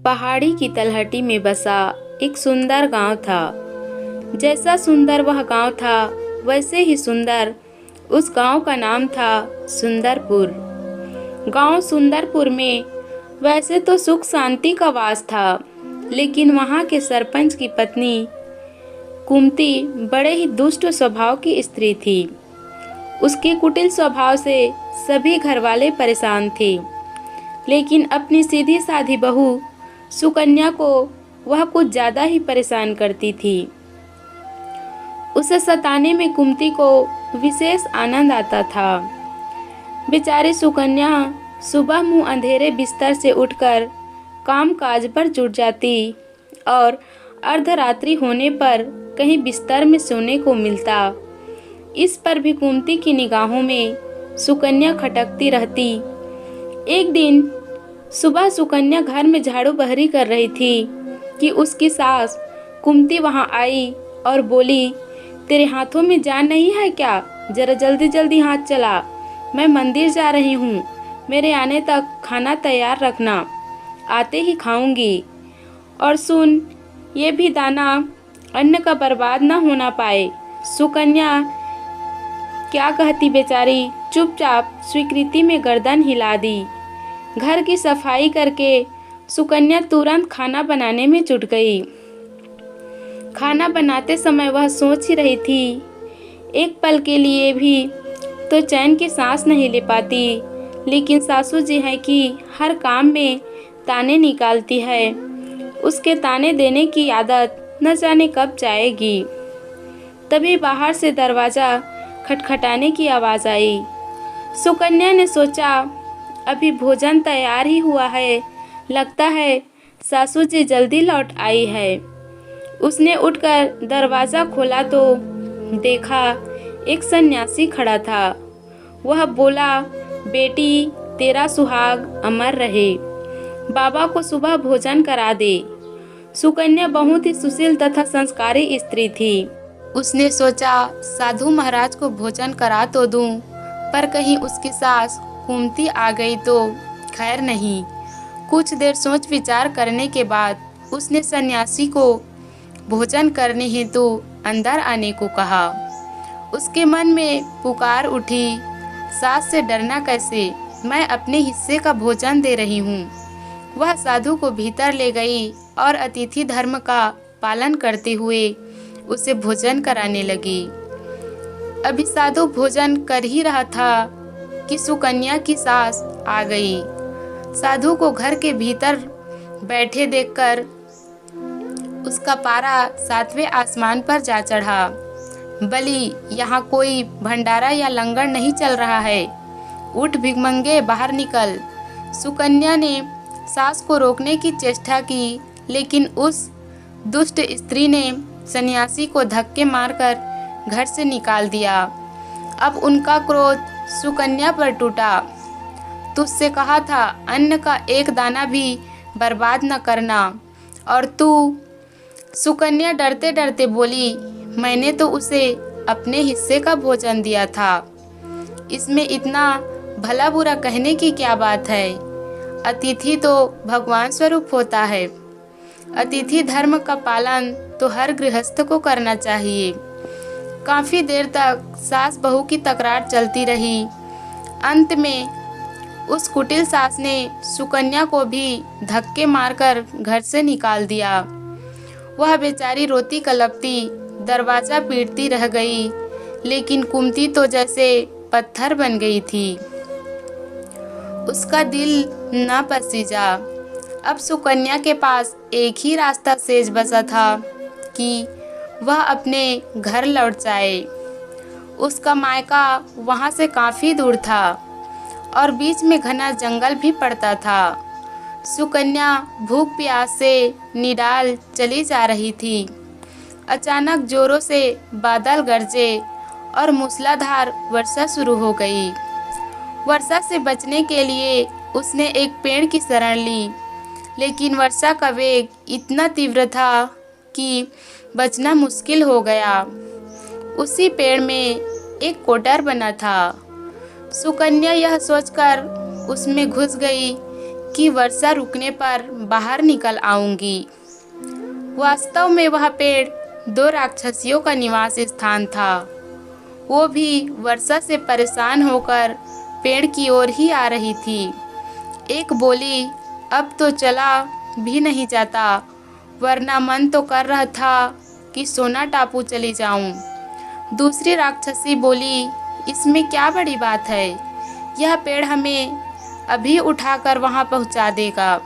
पहाड़ी की तलहटी में बसा एक सुंदर गांव था। जैसा सुंदर वह गांव था, वैसे ही सुंदर उस गांव का नाम था सुंदरपुर। गांव सुंदरपुर में वैसे तो सुख शांति का वास था, लेकिन वहां के सरपंच की पत्नी कुमती बड़े ही दुष्ट स्वभाव की स्त्री थी। उसके कुटिल स्वभाव से सभी घरवाले परेशान थे, लेकिन अपनी सीधी साधी बहू सुकन्या को वह कुछ ज़्यादा ही परेशान करती थी। उसे सताने में कुमती को विशेष आनंद आता था। बेचारी सुकन्या सुबह मुँह अंधेरे बिस्तर से उठकर काम काज पर जुट जाती और अर्धरात्रि होने पर कहीं बिस्तर में सोने को मिलता। इस पर भी कुमती की निगाहों में सुकन्या खटकती रहती। एक दिन सुबह सुकन्या घर में झाड़ू बहरी कर रही थी कि उसकी सास कुमती वहां आई और बोली, तेरे हाथों में जान नहीं है क्या? जरा जल्दी जल्दी हाथ चला, मैं मंदिर जा रही हूँ। मेरे आने तक खाना तैयार रखना, आते ही खाऊंगी। और सुन, ये भी दाना अन्न का बर्बाद न होना पाए। सुकन्या क्या कहती बेचारी चुपचाप स्वीकृति में गर्दन हिला दी। घर की सफाई करके सुकन्या तुरंत खाना बनाने में जुट गई। खाना बनाते समय वह सोच ही रही थी, एक पल के लिए भी तो चैन की सांस नहीं ले पाती, लेकिन सासू जी है कि हर काम में ताने निकालती है। उसके ताने देने की आदत न जाने कब जाएगी। तभी बाहर से दरवाज़ा खटखटाने की आवाज़ आई। सुकन्या ने सोचा, अभी भोजन तैयार ही हुआ है, लगता है सासू जी जल्दी लौट आई है। उसने उठकर दरवाज़ा खोला तो देखा एक सन्यासी खड़ा था। वह बोला, बेटी तेरा सुहाग अमर रहे, बाबा को सुबह भोजन करा दे। सुकन्या बहुत ही सुशील तथा संस्कारी स्त्री थी। उसने सोचा, साधु महाराज को भोजन करा तो दूं, पर कहीं उसकी सास कुमती आ गई तो खैर नहीं। कुछ देर सोच विचार करने के बाद उसने सन्यासी को भोजन करने हेतु अंदर आने को कहा। उसके मन में पुकार उठी, सास से डरना कैसे, मैं अपने हिस्से का भोजन दे रही हूँ। वह साधु को भीतर ले गई और अतिथि धर्म का पालन करते हुए उसे भोजन कराने लगी। अभी साधु भोजन कर ही रहा था कि सुकन्या की सास आ गई। साधु को घर के भीतर बैठे देखकर उसका पारा 7वें आसमान पर जा चढ़ा। बली, यहाँ कोई भंडारा या लंगर नहीं चल रहा है, उठ भिखमंगे बाहर निकल। सुकन्या ने सास को रोकने की चेष्टा की, लेकिन उस दुष्ट स्त्री ने सन्यासी को धक्के मारकर घर से निकाल दिया। अब उनका क्रोध सुकन्या पर टूटा। तुझसे कहा था अन्न का एक दाना भी बर्बाद न करना, और तू? सुकन्या डरते डरते बोली, मैंने तो उसे अपने हिस्से का भोजन दिया था, इसमें इतना भला बुरा कहने की क्या बात है? अतिथि तो भगवान स्वरूप होता है। अतिथि धर्म का पालन तो हर गृहस्थ को करना चाहिए। काफ़ी देर तक सास बहू की तकरार चलती रही। अंत में उस कुटिल सास ने सुकन्या को भी धक्के मारकर घर से निकाल दिया। वह बेचारी रोती कलपती दरवाज़ा पीटती रह गई, लेकिन कुमती तो जैसे पत्थर बन गई थी। उसका दिल न पसीजा। अब सुकन्या के पास एक ही रास्ता शेष बचा था कि वह अपने घर लौट जाए। उसका मायका वहाँ से काफ़ी दूर था और बीच में घना जंगल भी पड़ता था। सुकन्या भूख प्यास से निडाल चली जा रही थी। अचानक जोरों से बादल गरजे और मूसलाधार वर्षा शुरू हो गई। वर्षा से बचने के लिए उसने एक पेड़ की शरण ली, लेकिन वर्षा का वेग इतना तीव्र था कि बचना मुश्किल हो गया। उसी पेड़ में एक कोटर बना था। सुकन्या यह सोचकर उसमें घुस गई कि वर्षा रुकने पर बाहर निकल आऊंगी। वास्तव में वह पेड़ दो राक्षसियों का निवास स्थान था। वो भी वर्षा से परेशान होकर पेड़ की ओर ही आ रही थी। एक बोली, अब तो चला भी नहीं जाता, वरना मन तो कर रहा था कि सोना टापू चली जाऊं। दूसरी राक्षसी बोली, इसमें क्या बड़ी बात है, यह पेड़ हमें अभी उठाकर वहां पहुंचा देगा।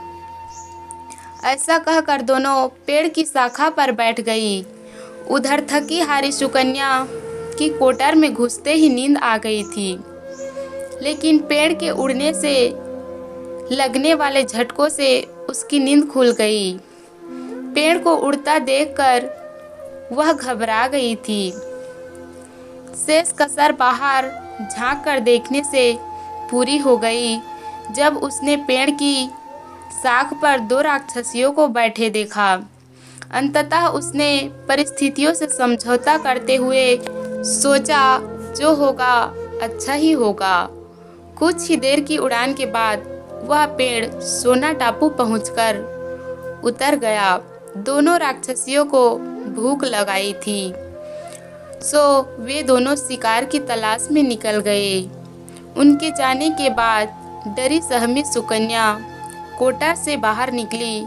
ऐसा कहकर दोनों पेड़ की शाखा पर बैठ गई। उधर थकी हारी सुकन्या की कोटर में घुसते ही नींद आ गई थी, लेकिन पेड़ के उड़ने से लगने वाले झटकों से उसकी नींद खुल गई। पेड़ को उड़ता देखकर वह घबरा गई थी। शेष कसर बाहर झांक कर देखने से पूरी हो गई जब उसने पेड़ की शाख पर दो राक्षसियों को बैठे देखा। अंततः उसने परिस्थितियों से समझौता करते हुए सोचा, जो होगा अच्छा ही होगा। कुछ ही देर की उड़ान के बाद वह पेड़ सोना टापू पहुंचकर उतर गया। दोनों राक्षसियों को भूख लगाई थी, सो वे दोनों शिकार की तलाश में निकल गए। उनके जाने के बाद डरी सहमी सुकन्या कोटर से बाहर निकली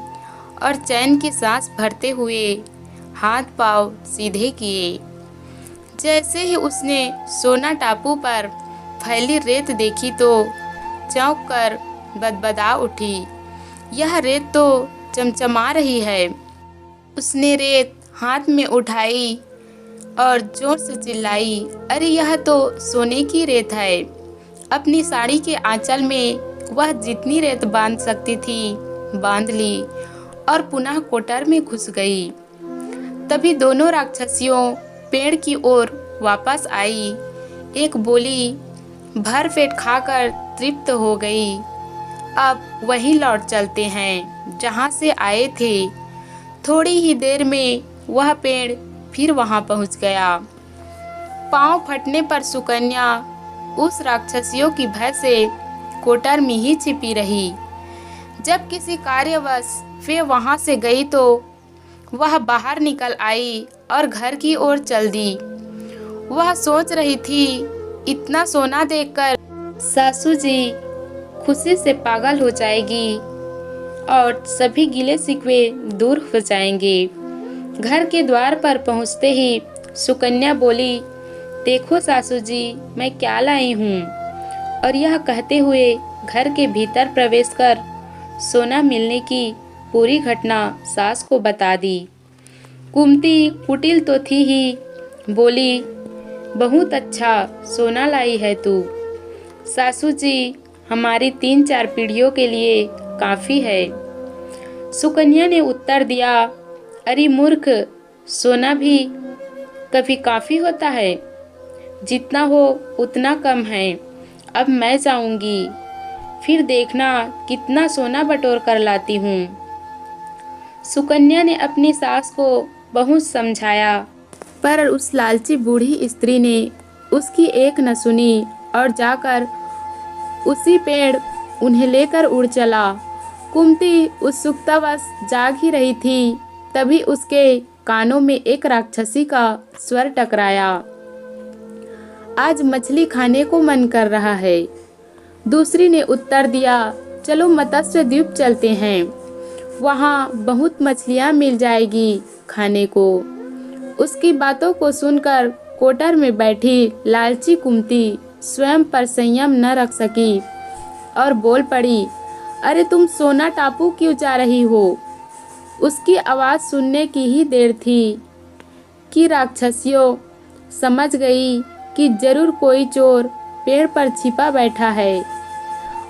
और चैन की सांस भरते हुए हाथ पांव सीधे किए। जैसे ही उसने सोना टापू पर फैली रेत देखी तो चौंक कर बदबदा उठी। यह रेत तो चमचमा रही है। उसने रेत हाथ में उठाई और जोर से चिल्लाई, अरे यह तो सोने की रेत है। अपनी साड़ी के आंचल में वह जितनी रेत बांध सकती थी बांध ली और पुनः कोटर में घुस गई। तभी दोनों राक्षसियों पेड़ की ओर वापस आई। एक बोली, भर पेट खाकर तृप्त हो गई, अब वहीं लौट चलते हैं जहां से आए थे। थोड़ी ही देर में वह पेड़ फिर वहां पहुंच गया। पांव फटने पर सुकन्या उस राक्षसियों की भय से कोटर में ही छिपी रही। जब किसी कार्यवश वे वहां से गई तो वह बाहर निकल आई और घर की ओर चल दी। वह सोच रही थी, इतना सोना देखकर सासू जी खुशी से पागल हो जाएगी और सभी गिले शिकवे दूर हो जाएंगे। घर के द्वार पर पहुंचते ही सुकन्या बोली, देखो सासू जी, मैं क्या लाई हूँ। और यह कहते हुए घर के भीतर प्रवेश कर सोना मिलने की पूरी घटना सास को बता दी। कुंती कुटिल तो थी ही, बोली, बहुत अच्छा सोना लाई है तू। सासू जी, हमारी 3-4 पीढ़ियों के लिए काफ़ी है। सुकन्या ने उत्तर दिया, अरे मूर्ख, सोना भी कभी काफ़ी होता है, जितना हो उतना कम है। अब मैं जाऊंगी, फिर देखना कितना सोना बटोर कर लाती हूँ। सुकन्या ने अपनी सास को बहुत समझाया, पर उस लालची बूढ़ी स्त्री ने उसकी एक न सुनी और जाकर उसी पेड़ उन्हें लेकर उड़ चला। कुंती उत्सुकतावश जाग ही रही थी, तभी उसके कानों में एक राक्षसी का स्वर टकराया, आज मछली खाने को मन कर रहा है। दूसरी ने उत्तर दिया, चलो मत्स्य द्वीप चलते हैं, वहाँ बहुत मछलियाँ मिल जाएगी खाने को। उसकी बातों को सुनकर कोटर में बैठी लालची कुंती स्वयं पर संयम न रख सकी और बोल पड़ी, अरे तुम सोना टापू क्यों जा रही हो। उसकी आवाज़ सुनने की ही देर थी कि राक्षसियों समझ गई कि जरूर कोई चोर पेड़ पर छिपा बैठा है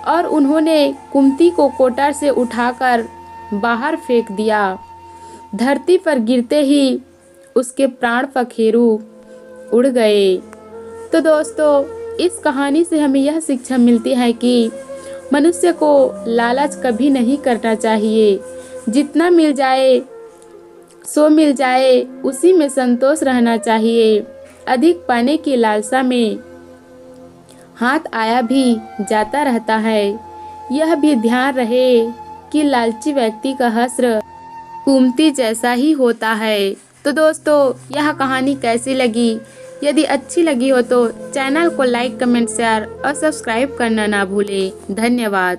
और उन्होंने कुंती को कोटर से उठाकर बाहर फेंक दिया। धरती पर गिरते ही उसके प्राण पखेरु उड़ गए। तो दोस्तों, इस कहानी से हमें यह शिक्षा मिलती है कि मनुष्य को लालच कभी नहीं करना चाहिए। जितना मिल जाए सो मिल जाए, उसी में संतोष रहना चाहिए। अधिक पाने की लालसा में हाथ आया भी जाता रहता है। यह भी ध्यान रहे कि लालची व्यक्ति का हश्र कुमती जैसा ही होता है। तो दोस्तों, यह कहानी कैसी लगी? यदि अच्छी लगी हो तो चैनल को लाइक, कमेंट, शेयर और सब्सक्राइब करना ना भूलें। धन्यवाद।